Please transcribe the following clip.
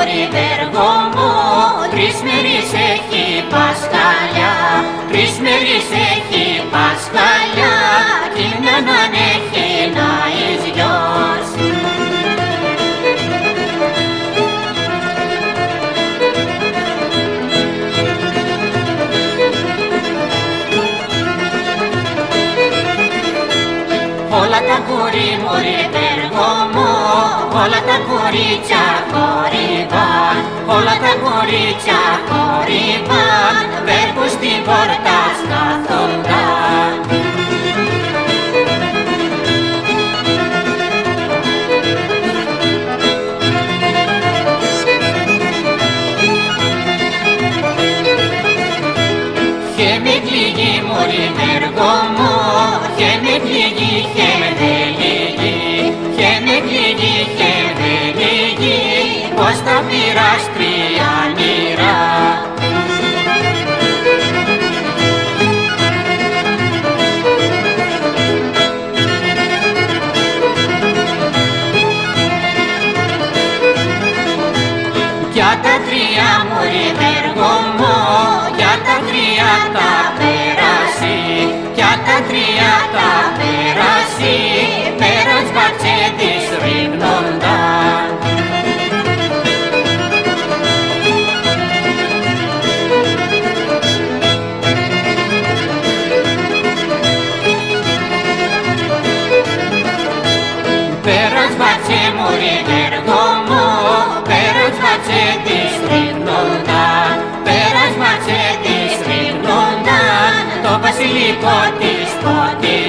μωρή Βέργο μου, 3 μέρες έχει Πασχαλιά, 3 μέρες έχει Πασχαλιά, κι μιαν αν έχει να εις γιος. Όλα τα μωρή Βέργο μου, όλα τα κορίτσια χορεύαν, όλα τα κορίτσια χορεύαν, Βέργο στην πόρτα σκαθόνταν. Χε με πληγή μωρή Βέργο μου, χε με πληγή, χε με λίγη, χε με πληγή, χε με λίγη, πως τα πήρας τριανήρα. Για τα 3 μωρή Βέργο μου, για τα 3 τα πέρασι, για τα 3 τα πέρασι, πέρας βατσέντης ρίγνονταν. Πέρας βατσέ μωρή Βέργο μου, πέρας βατσέντης ρίγνονταν, πέρας βατσέντης ρίγνονταν, το βασιλικό της πότη.